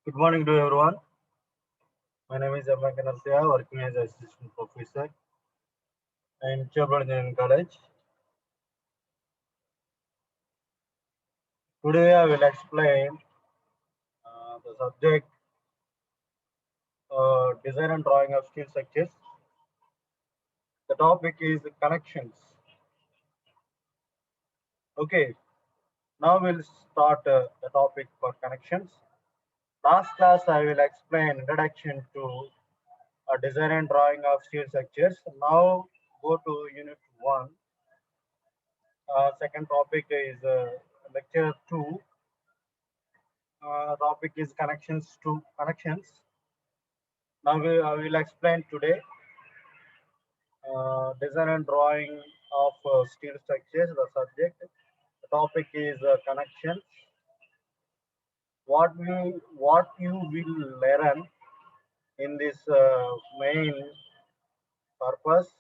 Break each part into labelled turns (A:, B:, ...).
A: Good morning to everyone. My name is Abhay Kanarsia, working as assistant professor in Chevron Engineering College. Today I will explain the subject design and drawing of steel structures. The topic is connections. Okay, now we'll start the topic for connections. Last class I will explain introduction to design and drawing of steel structures. Now go to unit 1. Second topic is lecture 2. Topic is connections to connections. Now I will explain today design and drawing of steel structures. The subject, the topic is connections. What you will learn in this main purpose.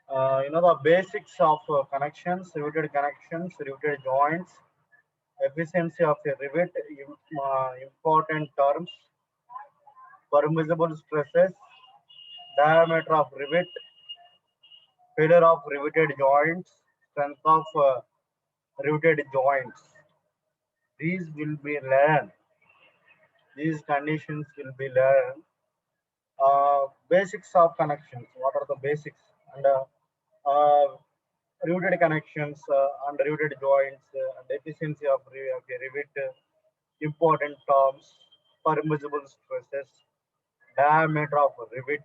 A: The basics of connections, riveted joints, efficiency of a rivet, important terms, permissible stresses, diameter of rivet, failure of riveted joints, strength of riveted joints. These will be learned. These conditions will be learned. Basics of connections. What are the basics? And riveted connections and riveted joints and efficiency of a rivet. Important terms. Permissible stresses. Diameter of rivet.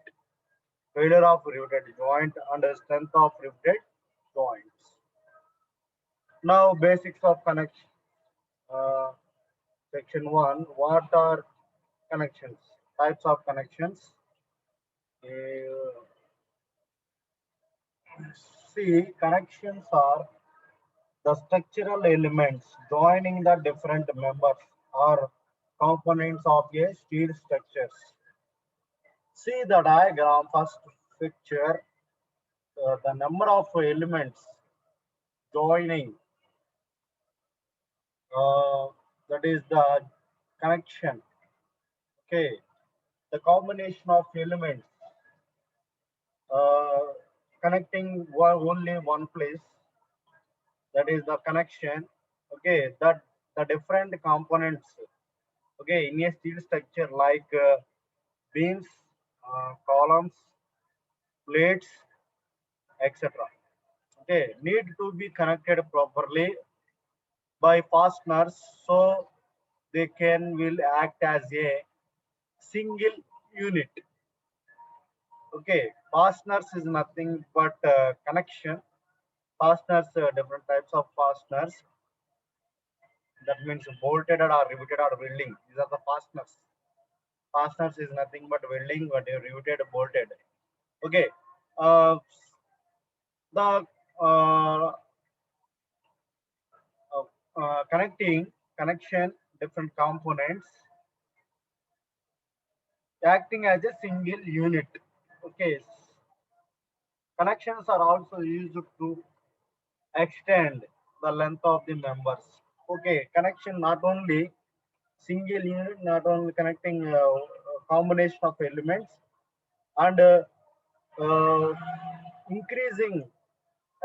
A: Failure of riveted joint and strength of riveted joints. Now, basics of connection. Uh, Section 1. What are connections? Types of connections. Uh, See, connections are the structural elements joining the different members or components of a steel structures. See the diagram, first picture, the number of elements joining, uh, that is the connection. Okay, the combination of elements uh, connecting only one place, that is the connection. Okay, that the different components, okay, in a steel structure like beams, columns, plates, etc., okay, need to be connected properly by fasteners so they can will act as a single unit. Okay, fasteners is nothing but connection. Fasteners, different types of fasteners, that means bolted or riveted or welding. These are the fasteners. Fasteners is nothing but welding, but riveted, bolted. Okay. Uh, the uh, connecting connection different components acting as a single unit. Okay. Connections are also used to extend the length of the members. Okay. Connection not only single unit, not only connecting combination of elements and uh, increasing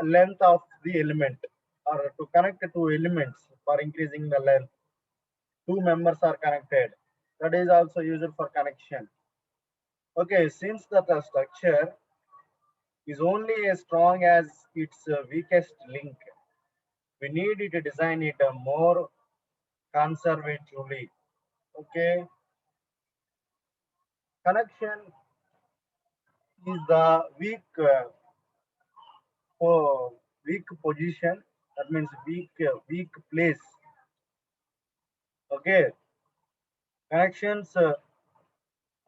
A: length of the element or to connect two elements for increasing the length. Two members are connected. That is also used for connection. Okay, since the structure is only as strong as its weakest link, we need to design it more conservatively. Okay, connection is the weak position. That means weak place. Okay, connections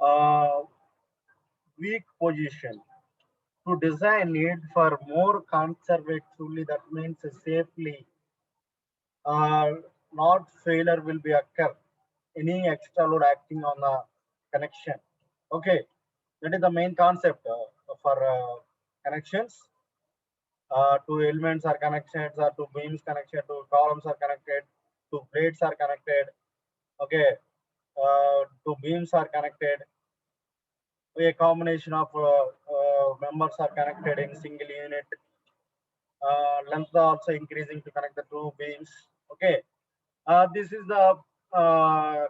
A: uh, weak position. To design it for more conservatively, that means safely, uh, not failure will be occur. Any extra load acting on the connection. Okay, that is the main concept for connections. Two elements are connected, or two beams connected, two columns are connected. two plates are connected. Okay, two beams are connected. A combination of members are connected in single unit. Length also increasing to connect the two beams. Okay, this is the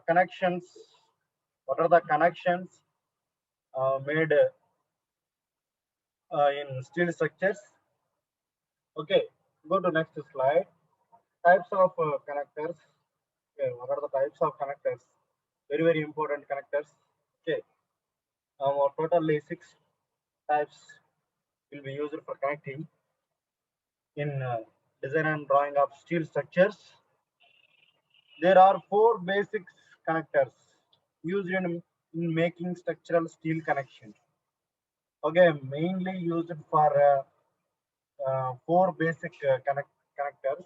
A: connections. What are the connections made in steel structures? Okay, go to next slide. Types of connectors. Okay, what are the types of connectors? Very important connectors. Okay, totally six types will be used for connecting in design and drawing of steel structures. There are four basic connectors used in making structural steel connections. Okay, mainly used for four basic connectors.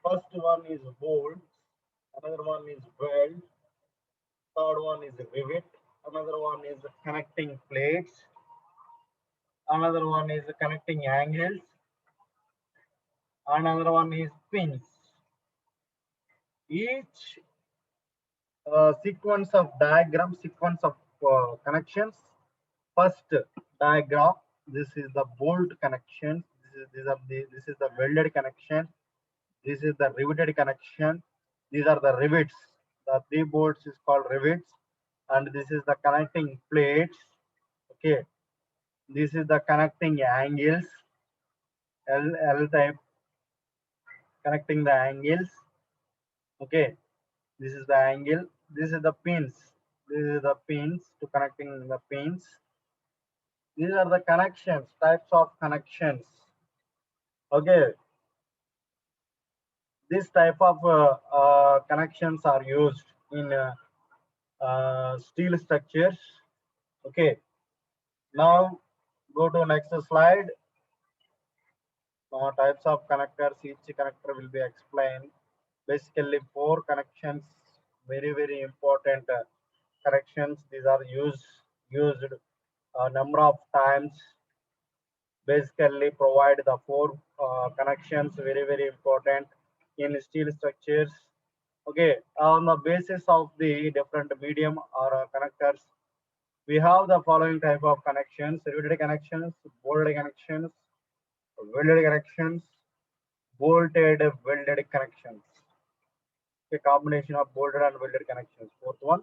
A: First one is bolt, another one is weld, third one is rivet, another one is connecting plates, another one is connecting angles, another one is pins. Each sequence of diagram, sequence of connections. First diagram, this is the bolt connection. This is the welded connection. This is the riveted connection. These are the rivets. The three bolts is called rivets, and this is the connecting plates. Okay, this is the connecting angles. L type connecting the angles. Okay, this is the angle. This is the pins. This is the pins to connecting the pins. These are the connections, types of connections. Okay, this type of connections are used in steel structures. Okay, now go to next slide. Types of connectors, each connector will be explained. Basically, four connections, very important connections. These are used a number of times. Basically provide the four connections, very important in steel structures. Okay, on the basis of the different medium or connectors, we have the following type of connections: riveted connections, bolted connections, welded connections, bolted welded connections. A combination of bolted and welded connections. Fourth one,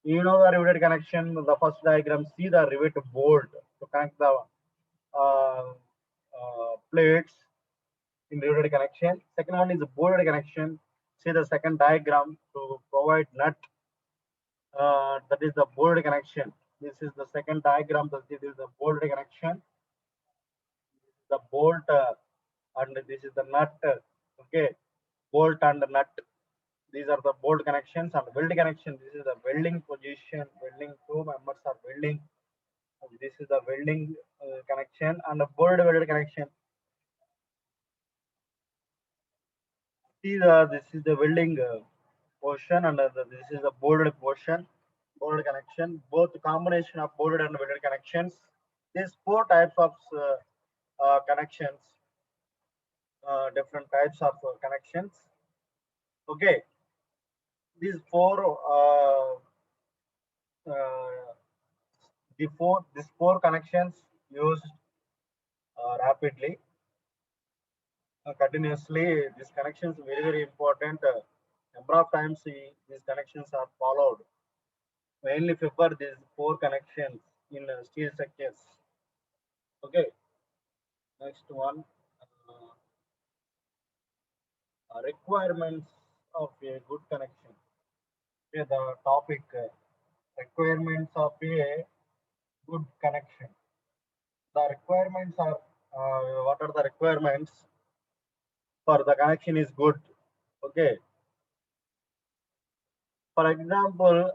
A: you know the riveted connection. The first diagram, see the rivet bolt to connect the plates in riveted connection. Second one is bolted connection. See the second diagram to provide nut. That is the bolted connection. This is the second diagram. That this is the bolted connection. The bolt and this is the nut. Okay, bolt and nut. These are the bolt connections and weld connection. This is the welding position. Welding, two members are welding. This is the welding connection and the bolt welded connection. See this is the welding portion and this is the bolted portion, bolt connection. Both combination of bolted and welded connections. These four types of connections, different types of connections. Okay, these four uh, these four connections used rapidly, continuously. These connections very important. Number of times these connections are followed. Mainly prefer these four connections in steel structures. Okay, next one, requirements of a good connection. Okay, the topic requirements of a good connection. The requirements are what are the requirements for the connection is good? Okay, for example,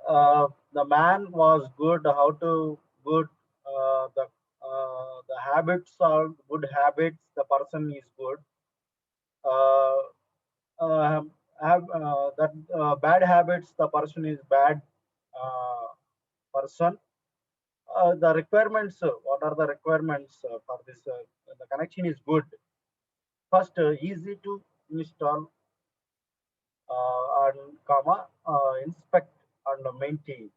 A: the man was good. How to good the habits are good habits. The person is good. Uh, have that bad habits, the person is bad uh, person. The requirements, what are the requirements for this? The connection is good. First, easy to install. and inspect and maintain.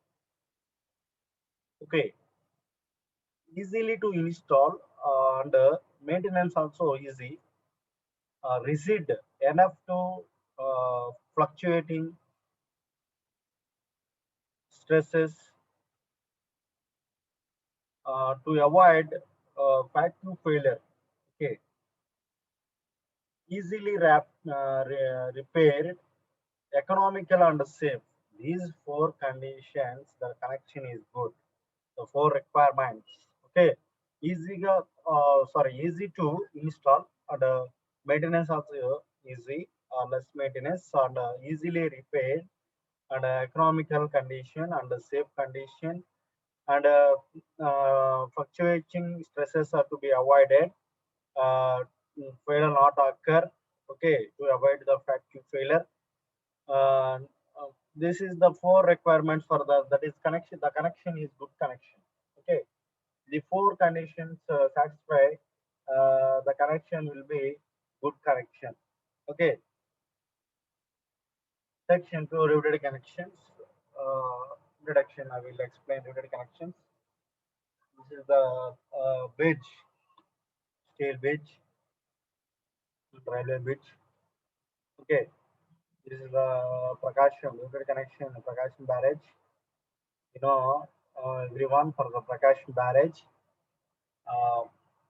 A: Okay, easily to install and maintenance also easy. Rigid enough to fluctuating stresses to avoid factory failure. Okay, easily repaired, economical and safe. These four conditions, the connection is good. The four requirements. Okay, easy to install and maintenance also easy, less maintenance and easily repaired and economical condition and safe condition and fluctuating stresses are to be avoided. Uh, Failure not occur. Okay, to avoid the factory failure. Uh, this is the four requirements for the that is connection. The connection is good connection. Okay, the four conditions satisfy. The connection will be good connection. Okay, section 2 routed connections. Introduction. I will explain routed connections. This is the bridge, steel bridge, railway bridge. Okay, this is the Prakasham routed connection, Prakasham barrage. You know, everyone for the Prakasham barrage. Uh,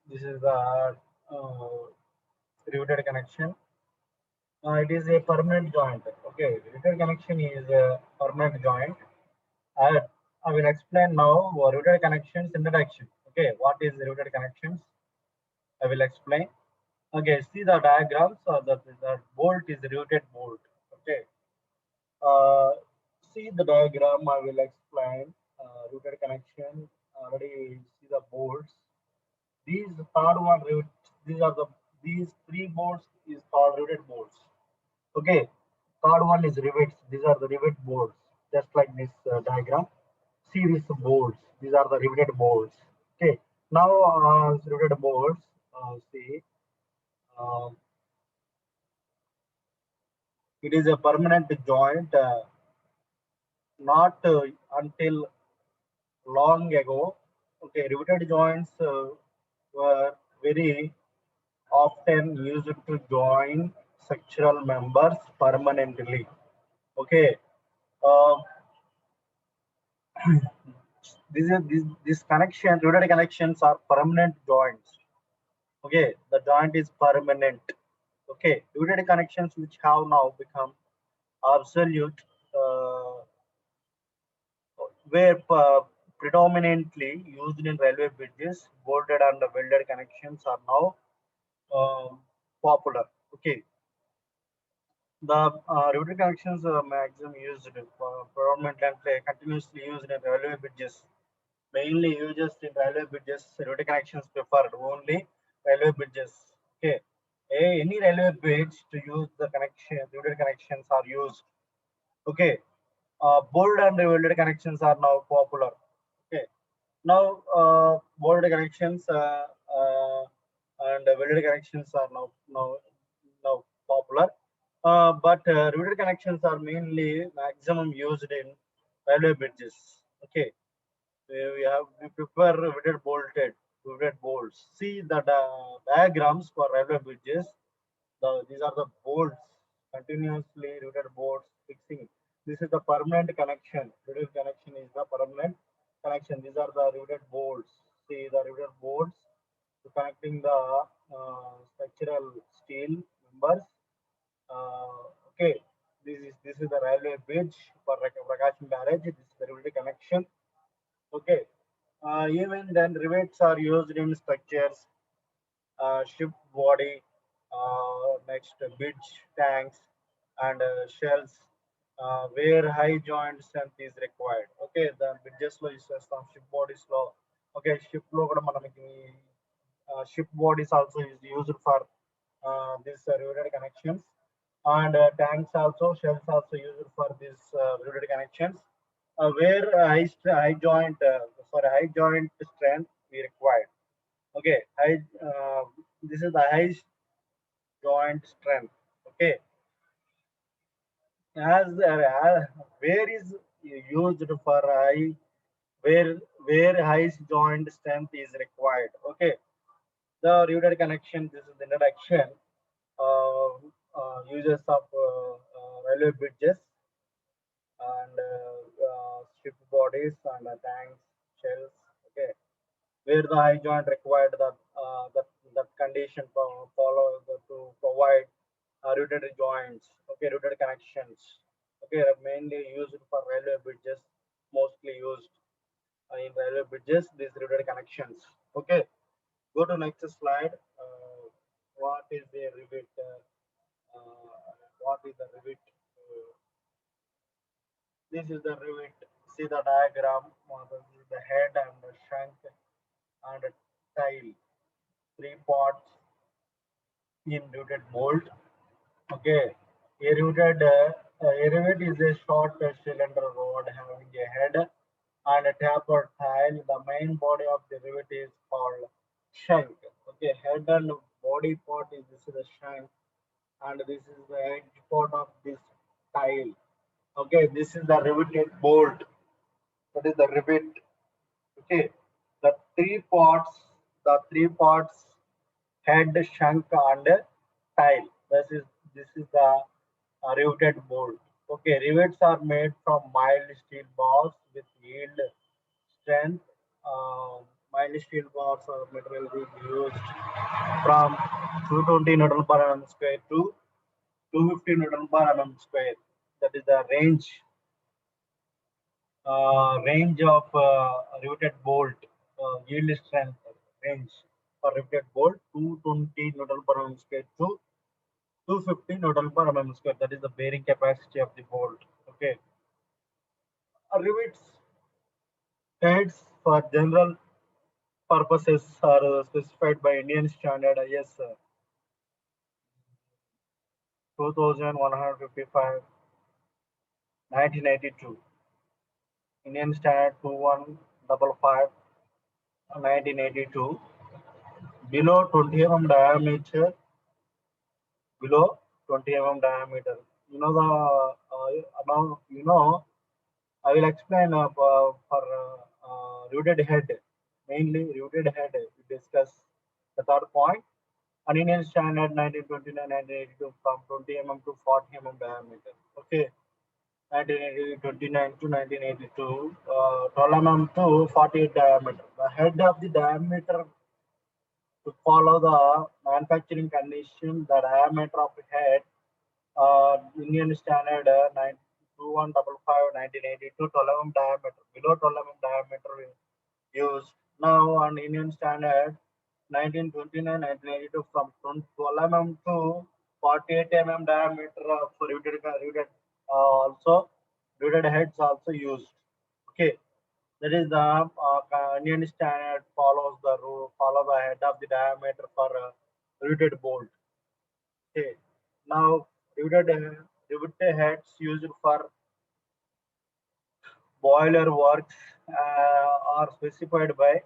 A: this is the riveted connection. It is a permanent joint. Okay, riveted connection is a permanent joint. I, I will explain now riveted connections introduction. Okay, what is riveted connections? I will explain. Okay, see the diagrams. The bolt is riveted bolt. Okay, uh, see the diagram. I will explain. Riveted connection. Already see the bolts. These third one, these are the these three bolts is called rivet bolts. Okay, third one is rivets. These are the rivet bolts, just like this diagram. See these bolts. These are the riveted bolts. Okay, now riveted bolts. See, um, it is a permanent joint. Not until long ago. Okay, riveted joints were very often used to join structural members permanently. Okay, uh, this connection, rooted connections are permanent joints. Okay, the joint is permanent. Okay, rooted connections which have now become absolute, uh, were predominantly used in railway bridges. Bolted and welded connections are now popular. Okay, the riveted connections maximum used predominantly continuously used in railway bridges. Mainly used in railway bridges. Riveted connections preferred only railway bridges. Okay, any railway bridge to use the connection, riveted connections are used. Okay, bolt and welded connections are now popular. Okay, now bolt connections and welded connections are now popular. But riveted connections are mainly maximum used in railway bridges. Okay, we prefer riveted bolts. See the diagrams for railway bridges. These are the bolts, continuously riveted bolts fixing. This is the permanent connection. Riveted connection is the permanent connection. These are the riveted bolts. See the riveted bolts to connecting the structural steel members. Okay, this is the railway bridge for Prakasham barrage. This is the riveted connection. Okay, even then rivets are used in structures, ship body, next bridge tanks and shells, where high joint strength is required. Okay, the bridges లో use చేస్తాం, ship bodies లో. Okay, ship లో కూడా మనకి ship bodies also is used for this riveted connections, and tanks also, shells also used for this riveted connections, where high joint high joint strength we require. Okay, this is the high joint strength. Okay, as where is used for high, where high joint strength is required. Okay, the riveted connection. This is the introduction. uh, Uses of railway bridges and ship bodies and tanks, shells. Okay, where the high joint required that condition to provide routed joints. Okay, routed connections. Okay, are mainly used for railway bridges. Mostly used in railway bridges. These routed connections. Okay, go to next slide. What is the rivet? What is the rivet? This is the rivet. See the diagram. This is the head and the shank and a tail. Three parts in rooted bolt. Okay. A rivet is a short cylinder rod having a head and a tapered tail. The main body of the rivet is called shank. Okay. Head and body part is this is the shank, and this is the edge part of this tail. Okay. This is the riveted bolt. That is the rivet. Okay, the three parts, head, shank, and tail. This is the riveted bolt. Okay, rivets are made from mild steel bars with yield strength. Uh, Mild steel bars are material being used from 220 Newton per mm square to 250 Newton per mm square. That is the range of riveted bolt, yield strength range for riveted bolt 220 Newton per mm square to 250 Newton per mm square. That is the bearing capacity of the bolt. Okay, rivets heads for general purposes are specified by Indian Standard IS 2155 1992, Indian Standard 2155 1982. Below 20 mm diameter, below 20 mm diameter. You know the now you know I will explain for rooted head, mainly rooted head. We discuss the third point. An Indian standard 1929-1982 from 20 mm to 40 mm diameter. Okay, 1929 to 1982, 12 mm to 48 diameter. The head of the diameter to follow the manufacturing condition, the diameter of the head Indian Standard 2155 1982 12 mm diameter, below 12 mm diameter used. Now on Indian Standard 1929 1982 from 12 mm to 48 mm diameter for rooted also rooted heads also used. Okay, that is the Indian Standard follows the rule, follow the head of the diameter for rooted bolt. Okay. Now, riveted heads used for boiler works are specified by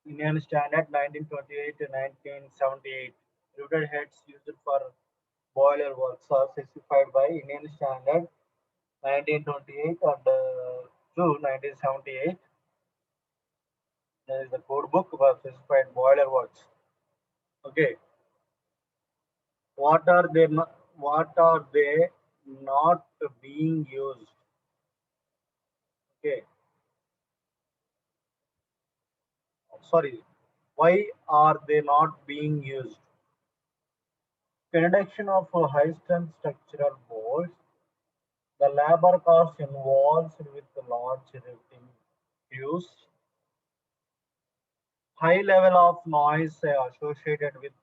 A: Indian Standard 1928 to 1978. Riveted heads used for boiler works are specified by Indian Standard 1928 and to 1978. There is the code book for specified boiler works. Okay, what are they? What are they not being used? Okay, sorry, why are they not being used? Introduction of high strength structural bolts, the labor cost involved with large riveting use, high level of noise associated with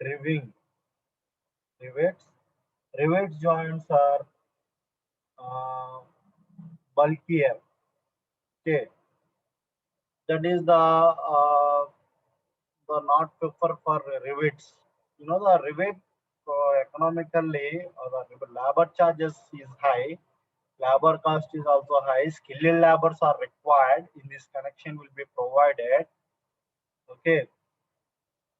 A: driving rivets. Rivet joints are uh, bulkier. Okay, that is the not prefer for rivets. You know the rivet economically the labor charges is high, labor cost is also high, skilled labors are required in this connection will be provided. Okay,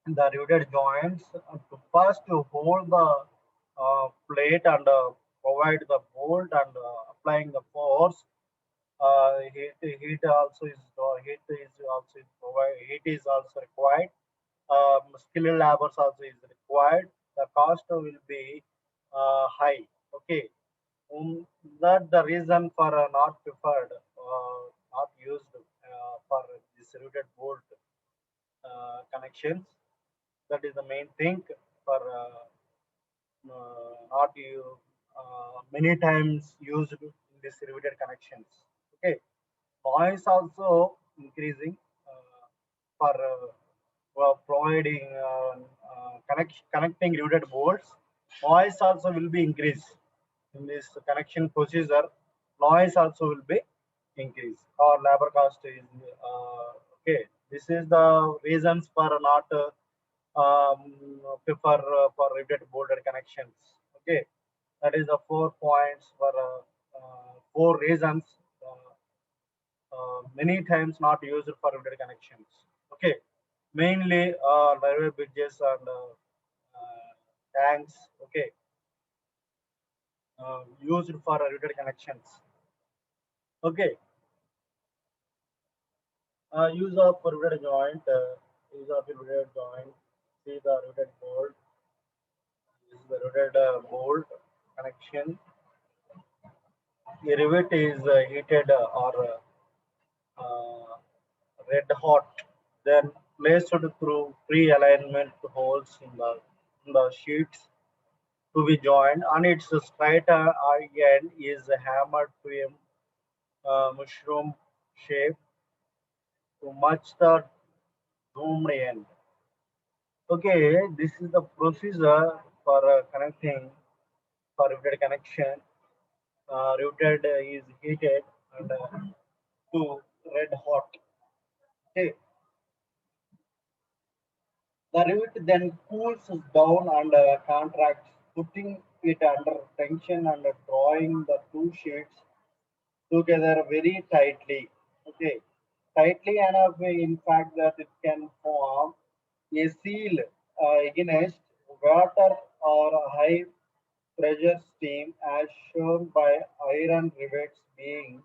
A: the riveted joints to first to hold the plate and provide the bolt and applying the force. Heat also is heat is also required. Skilled labors also is required. The cost will be high. Okay, that the reason for not preferred, not used for distributed bolt connections. That is the main thing for not you many times used in distributed connections. Okay, noise also increasing for providing connecting routed boards. Noise also will be increased in this connection procedure. Noise also will be increased or labor cost is okay. This is the reasons for not prefer for routed boarded connections. Okay, that is the 4 points for 4 reasons. Many times not used for routed connections. Okay, mainly railway bridges and tanks. Okay, used for routed connections. Okay, use of routed joint. Use of routed joint. See the routed bolt. This is the routed bolt connection. The rivet is heated or red hot, then placed through pre-alignment holes in the sheets to be joined, and its straight end is hammered to a mushroom shape to match the doomed end. Okay, this is the procedure for connecting for routed connection. Routed is heated and to red hot. Okay, the rivet then cools down and contracts, putting it under tension and drawing the two sheets together very tightly. Okay, tightly enough, in fact, that it can form a seal against water or high pressure steam, as shown by iron rivets being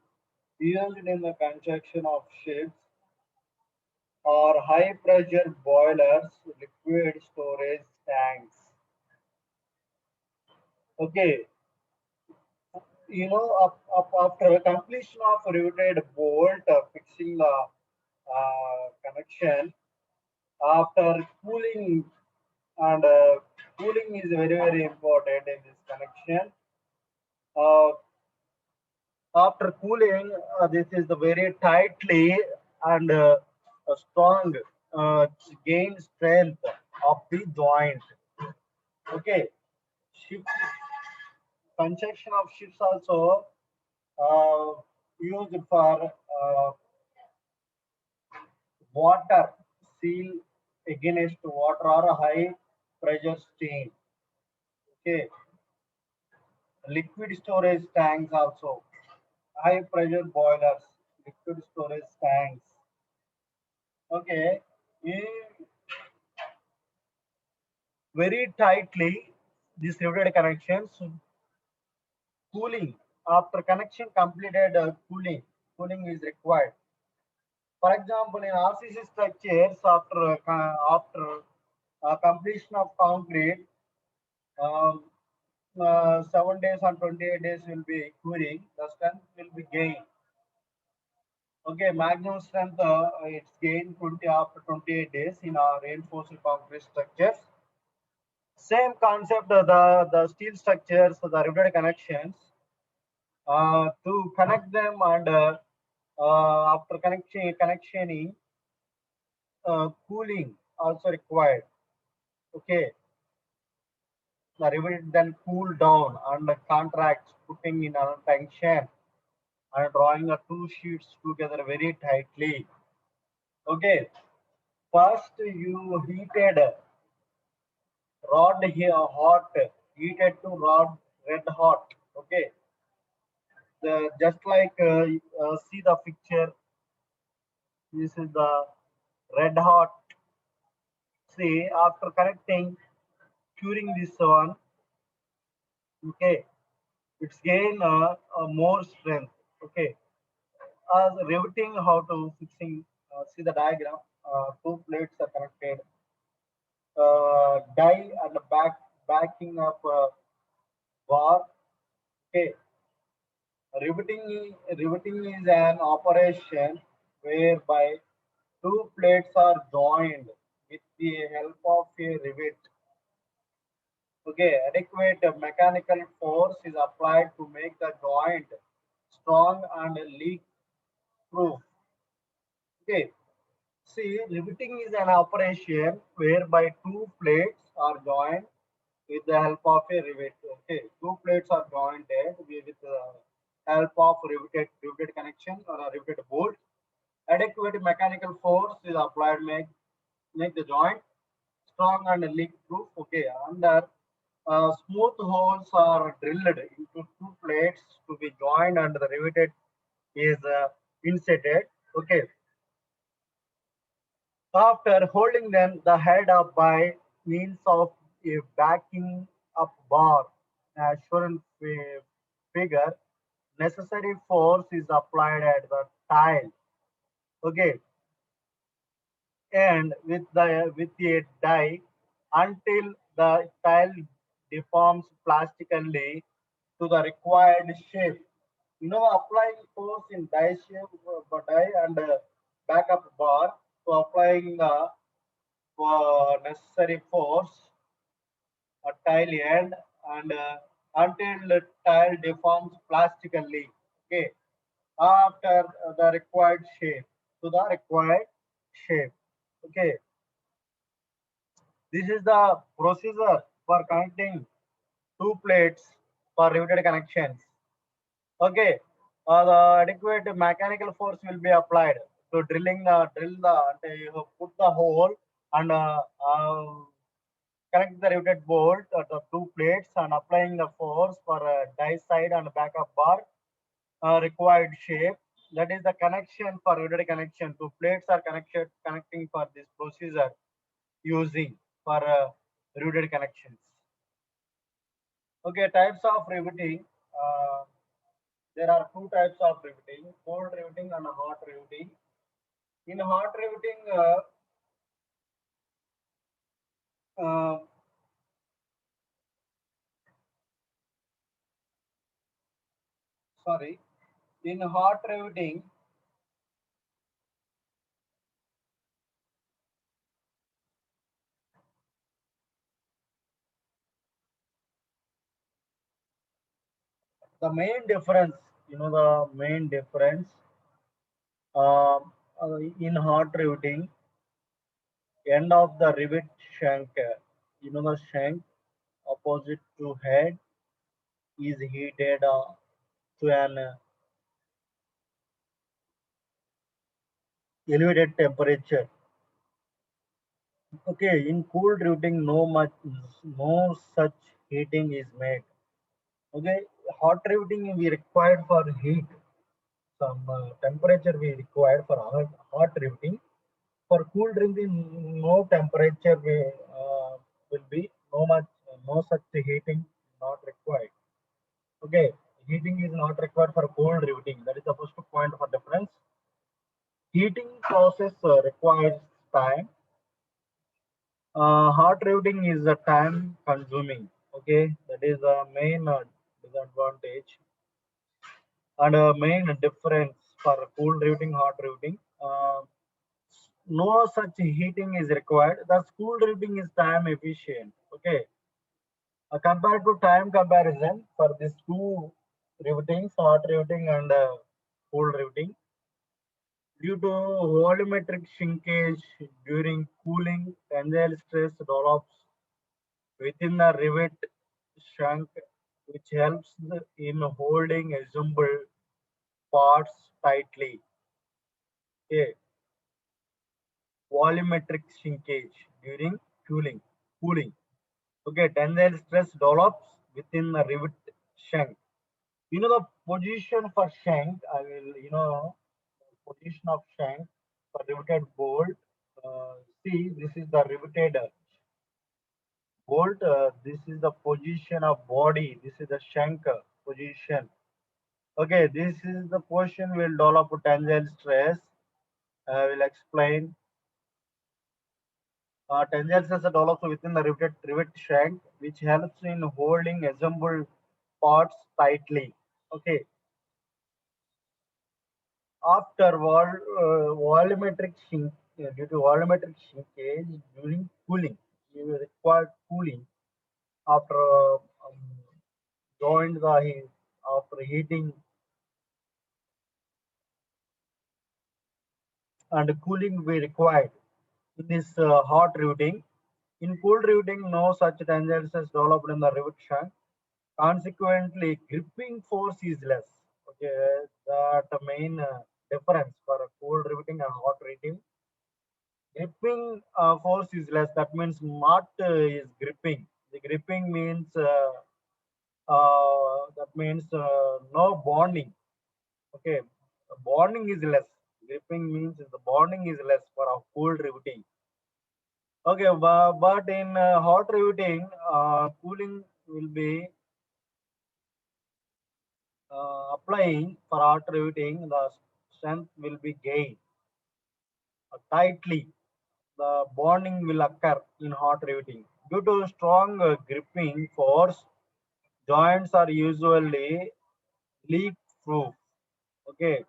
A: used in the construction of ships or high pressure boilers, liquid storage tanks. Okay, after completion of riveted bolt, fixing the connection, after cooling, and cooling is very very important in this connection. Uh, After cooling, this is the very tightly and strong gain strength of the joint. Okay, ship construction of ships also used for water seal against water or high pressure steam. Okay, liquid storage tanks also, high pressure boilers, liquid storage tanks. Okay, very tightly these riveted connections. Cooling after connection completed, cooling is required. For example, in RCC structures, after completion of concrete, um, 7 days and 28 days will be cooling. The strength will be gained. Okay, maximum strength it's gained 20 after 28 days in our reinforced concrete structures. Same concept, the steel structures, the riveted connections, to connect them and after connectioning, cooling also required. Okay, the rivet then cool down and contracts, putting in a tension and drawing the two sheets together very tightly. Okay, first you heated rod here hot, heated to rod red hot. Okay, just like see the picture. This is the red hot. See, after connecting, curing this one. Okay, it's gain more strength. Okay, riveting, how to fixing, see the diagram. Two plates are connected, die and backing up bar. Okay, riveting is an operation whereby two plates are joined with the help of a rivet. Okay, adequate mechanical force is applied to make the joint strong and leak proof. Okay, see, riveting is an operation whereby two plates are joined with the help of a rivet. Okay, two plates are joined with the help of riveted connection or a riveted bolt. Adequate mechanical force is applied make the joint strong and leak proof. Okay, under smooth holes are drilled into two plates to be joined and the riveted is inserted. Okay, after holding them the head up by means of a backing up bar, as shown in figure, necessary force is applied at the tile. Okay, and with a die until the tile deforms plastically to the required shape. Applying force in die shape, die and backup bar to applying the necessary force a tile end and until the tile deforms plastically. Okay, after the required shape to the required shape. Okay, this is the procedure for connecting two plates for riveted connections. Okay, the adequate mechanical force will be applied to drill the you put the hole and connect the riveted bolt the two plates and applying the force for die side and backup bar required shape. That is the connection for riveted connection. Two plates are connecting for this procedure using for riveted connections. Okay, types of riveting. Uh, there are two types of riveting: cold riveting and hot riveting. In hot riveting, uh, sorry, in hot riveting, the main difference, the main difference uh, in hot riveting, end of the rivet shank, the shank opposite to head is heated to an elevated temperature. Okay, in cooled routing, no such heating is made. Okay, hot routing we required for heat. Some temperature we required for hot routing. For cooled routing, no temperature will be no such heating not required. Okay, heating is not required for cold routing. That is the first point for difference. Heating process requires time. Hot routing is a time consuming. Okay, that is the main disadvantage and main difference for cool routing, hot routing. No such heating is required. The cool routing is time efficient. Okay, compared to time comparison for these two routings, hot routing and cool routing, due to volumetric shrinkage during cooling, tensile stress develops within the rivet shank, which helps in holding assembled parts tightly. Okay. Volumetric shrinkage during cooling. Okay, tensile stress develops within the rivet shank. The position for shank, I will, position of shank for riveted bolt. See, this is the riveted bolt. This is the position of body. This is the shank position. Okay, this is the position will develop tensile stress. I will explain. Tensile stress develops within the rivet shank, which helps in holding assembled parts tightly. Okay, after volumetric shrink, due to volumetric shrinkage during cooling, you require cooling after joined the heat, after heating and cooling will be required in this hot riveting. In cold riveting, no such tensile stress developed in the rivet shank. Consequently, gripping force is less. Okay, that the main difference for a cold riveting and hot riveting. Gripping force is less. That means not is gripping. The gripping means no bonding. Okay, bonding is less. Gripping means the bonding is less for a cold riveting. Okay, but in hot riveting, cooling will be applying for hot riveting. The strength will be gained tightly. The bonding will occur in hot riveting. Due to strong gripping force, joints are usually leak proof. Okay,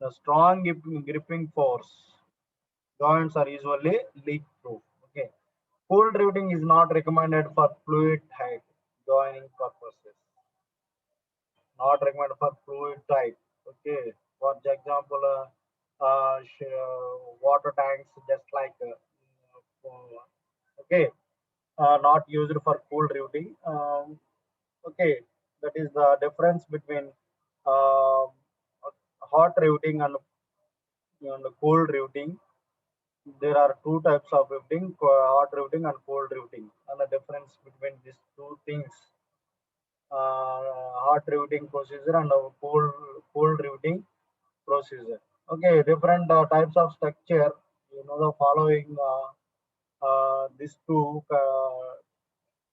A: the strong gripping force, joints are usually leak proof. Okay, cold riveting is not recommended for fluid tight joining purposes. Not recommended for fluid type. Okay, for example, water tanks, just like okay, not used for cool riveting. Okay, that is the difference between uh, hot riveting and cold riveting. There are two types of riveting: hot riveting and cold riveting, and the difference between these two things, hot riveting procedure and cold riveting procedure. Okay, different types of structure. You know the following these two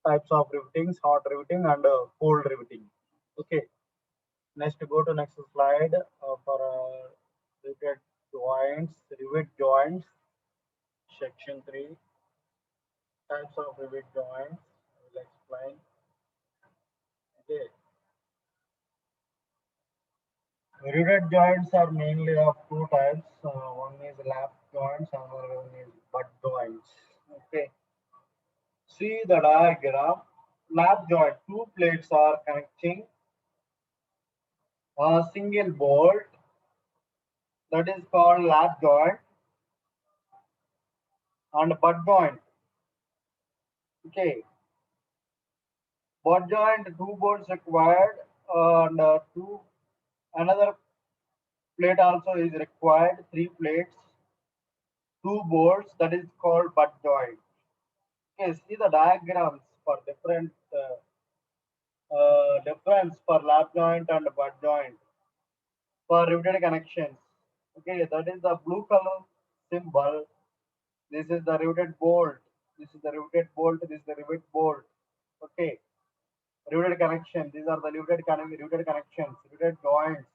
A: types of rivetings: hot riveting and cold riveting. Okay, next go to next slide for rivet joints, section 3, types of rivet joints. I will explain. Okay, rivet joints are mainly of two types. One is lap joints, another one is butt joints. Okay, see the diagram. Lap joint, two plates are connecting a single bolt, that is called lap joint, and butt joint. Okay, butt joint, two bolts required, and two another plate also is required. Three plates, two bolts, that is called butt joint. Okay, see the diagrams for difference for lap joint and butt joint for riveted connections. Okay, that is the blue color symbol. This is the riveted bolt. This is the riveted bolt. This is the rivet bolt. Okay, riveted connection. These are the riveted connections. Riveted joints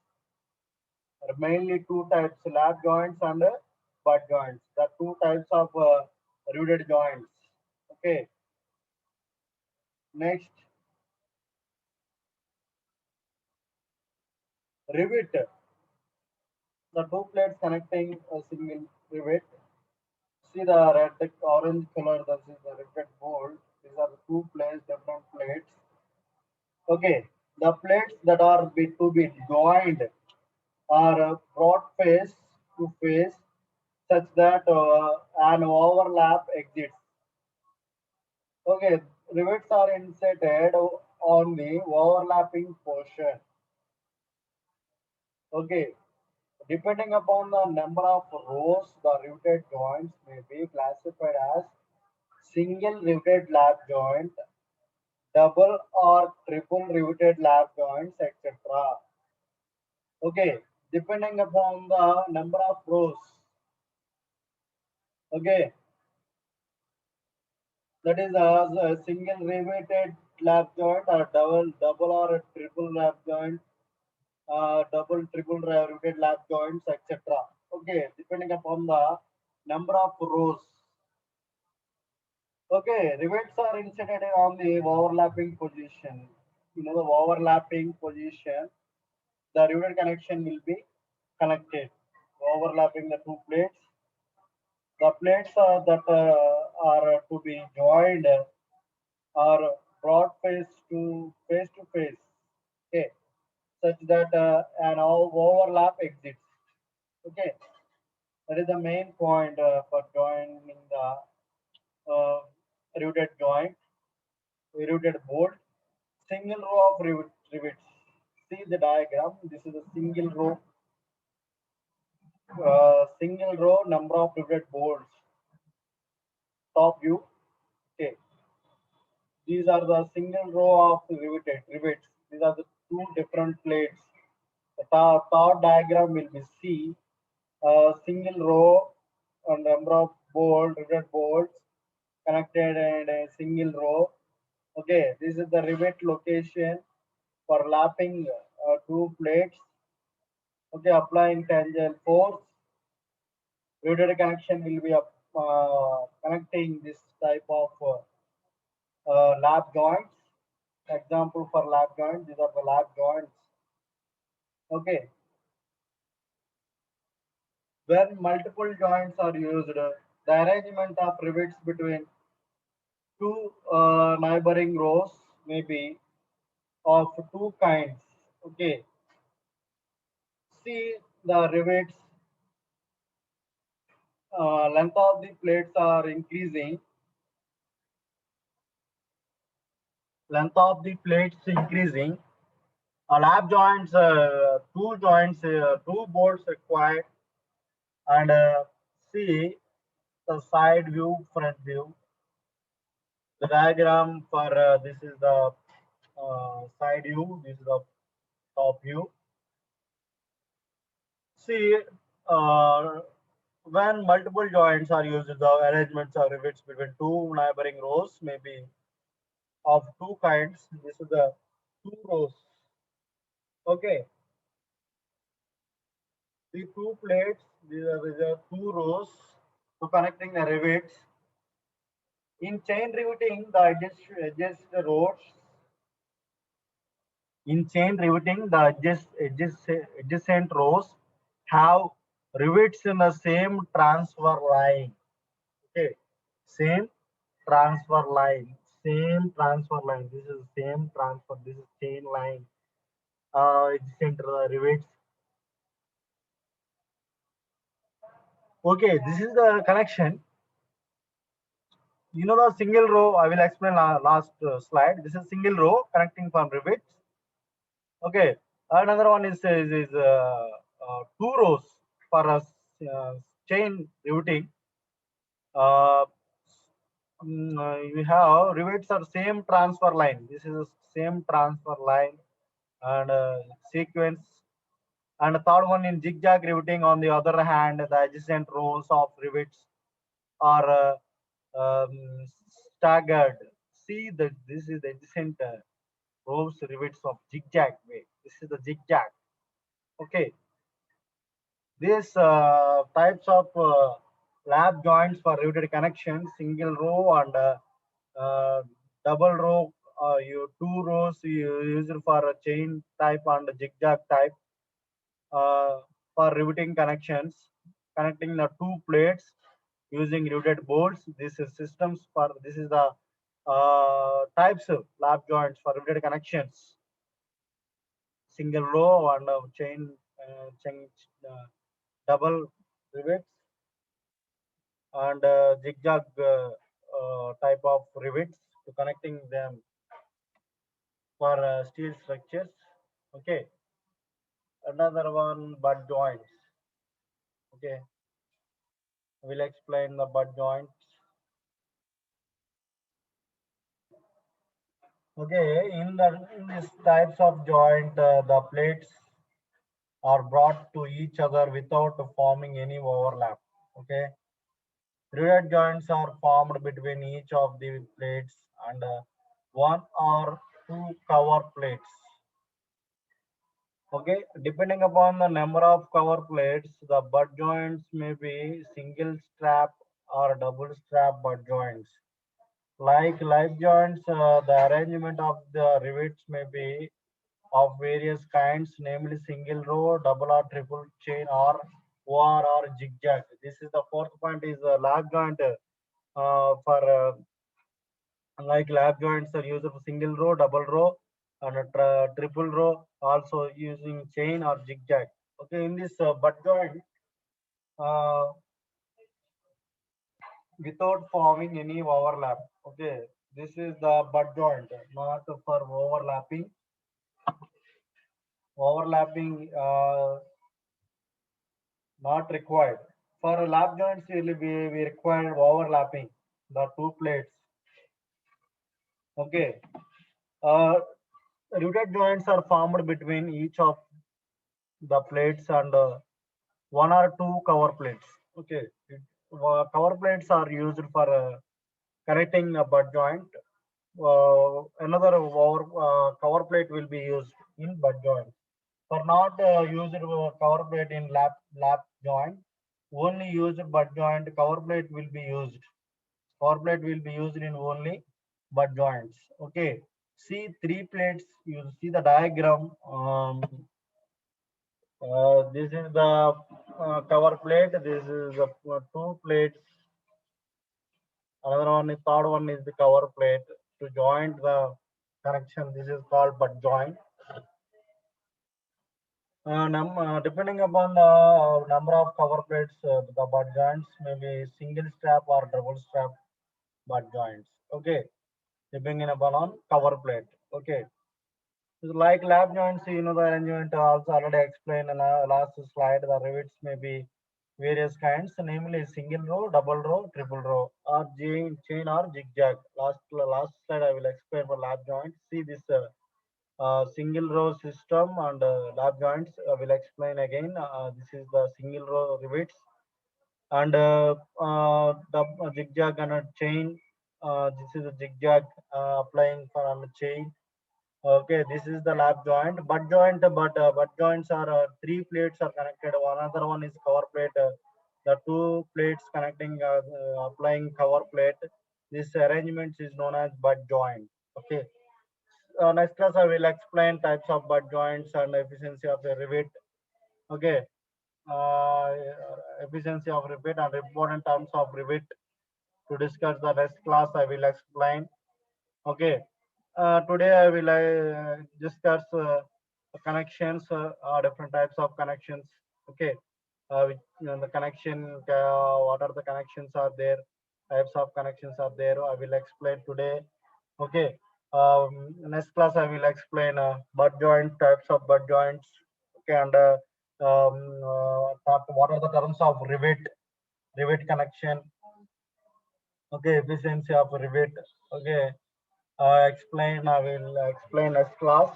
A: are mainly two types: lap joints and butt joints. The two types of riveted joints. Okay, next, rivet. The two plates connecting a single rivet. See the red, orange color. This is the rivet bolt. These are the two plates, different plates. Okay, the plates that are to be joined are brought face to face such that an overlap exists. Okay, rivets are inserted on the overlapping portion. Okay, depending upon the number of rows, the riveted joints may be classified as single riveted lap joint, double or triple riveted lap joints, etc. Okay, depending upon the number of rows. Okay, that is as a single riveted lap joint, or double or a triple lap joint, double, triple riveted lap joints, etc. Okay, depending upon the number of rows. Okay, rivets are inserted on the overlapping position. You know the overlapping position, the riveted connection will be connected, overlapping the two plates. The plates that are to be joined are brought to face. Okay, such that an overlap exists. Okay, that is the main point for joining the riveted joint, riveted bolt. Single row of rivets. See the diagram. This is a single row number of riveted bolts. Top view. Okay, these are the single row of riveted rivets. These are the two different plates. The third diagram will be C, a single row and number of rivet bolts connected in a single row. Okay, this is the rivet location for lapping two plates. Okay, applying tangential force. Riveted connection will be connecting this type of lap joints. Example for lap joints, these are the lap joints. Okay, when multiple joints are used, the arrangement of rivets between two neighboring rows may be of two kinds. Okay, see the rivets, length of the plates are increasing. Length of the plates increasing. Lap joints, two bolts required, and see the side view, front view. The diagram for this is the side view. This is the top view. See, uh, when multiple joints are used, the arrangements of rivets between two neighboring rows may be of two kinds. This is the two rows. Okay, the two plates. These are two rows to connecting the rivets. In chain riveting, the adjust rows. In chain riveting, the adjacent rows have rivets in the same transfer line. Okay, same transfer line, same transfer line. This is same transfer. This is chain line. Adjacent rivets. Okay, this is the connection. You know the single row. I will explain last slide. This is single row connecting from rivets. Okay, another one is two rows for a chain riveting. Uh, we have rivets are same transfer line. This is the same transfer line and sequence. And the third one in zigzag riveting. On the other hand, the adjacent rows of rivets are staggered. See that this is the adjacent rows rivets of zigzag way. This is the zigzag. Okay, these types of lap joints for riveted connection, single row and uh, double row, you two rows you use it for a chain type and zigzag type for riveting connections, connecting the two plates using riveted bolts. This is systems for this is the types of lap joints for riveted connections, single row and chain double rivets and zigzag type of rivets to connecting them for steel structures. Okay, another one butt joints. Okay, we'll explain the butt joints. Okay, in these types of joint, the plates are brought to each other without forming any overlap. Okay, rivet joints are formed between each of the plates and one or two cover plates. Okay, depending upon the number of cover plates, the butt joints may be single strap or double strap butt joints. Like live joints, the arrangement of the rivets may be of various kinds, namely single row, double or triple chain, or OR or zigzag. This is the fourth point is lap joint for like lap joints are used for single row, double row, and a triple row, also using chain or zigzag. Okay, in this butt joint, uh, without forming any overlap. Okay, this is the butt joint, not for overlapping. Overlapping not required. For lap joints, we require overlapping the two plates. Okay. Uh, Rooted joints are formed between each of the plates and one or two cover plates. Okay. Cover plates are used for connecting a butt joint. Another cover plate will be used in butt joint. For not used cover plate in lap joint, only used butt joint cover plate will be used. Cover plate will be used in only butt joints. Okay. See three plates. You see the diagram. This is the cover plate. This is the two plates. Another one is third one is the cover plate to join the connection. This is called butt joint. Depending upon the number of cover plates, the butt joints may be single strap or double strap butt joints. Okay, depending upon on cover plate. Okay, so like lap joints, you know the arrangement also already explained in the last slide. The rivets may be various kinds, namely single row, double row, triple row, or chain or zigzag. Last slide I will explain for lap joints. See this. Single row system and lap joints will explain again. This is the single row rivets and the zigzag and a chain. This is a zigzag applying for on the chain. Okay, this is the lap joint. Butt joints are three plates are connected. Another one is cover plate. The two plates connecting applying cover plate. This arrangement is known as butt joint. Okay. Next class, I will explain types of butt joints and efficiency of a rivet. Okay. Uh, Efficiency of rivet and important terms of rivet. To discuss the next class, I will explain. Okay. Today, I will discuss connections, different types of connections. Okay. Which, the connection, what are the connections are there? Types of connections are there. I will explain today. Okay. Next class I will explain butt joint types of butt joints. Okay, and talk what are the terms of rivet connection. Okay, efficiency of rivet. Okay, I will explain next class.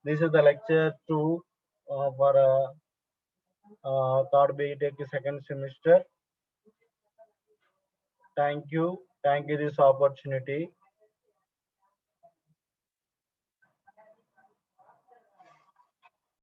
A: This is the lecture two for third BTech second semester. Thank you. Thank you this opportunity.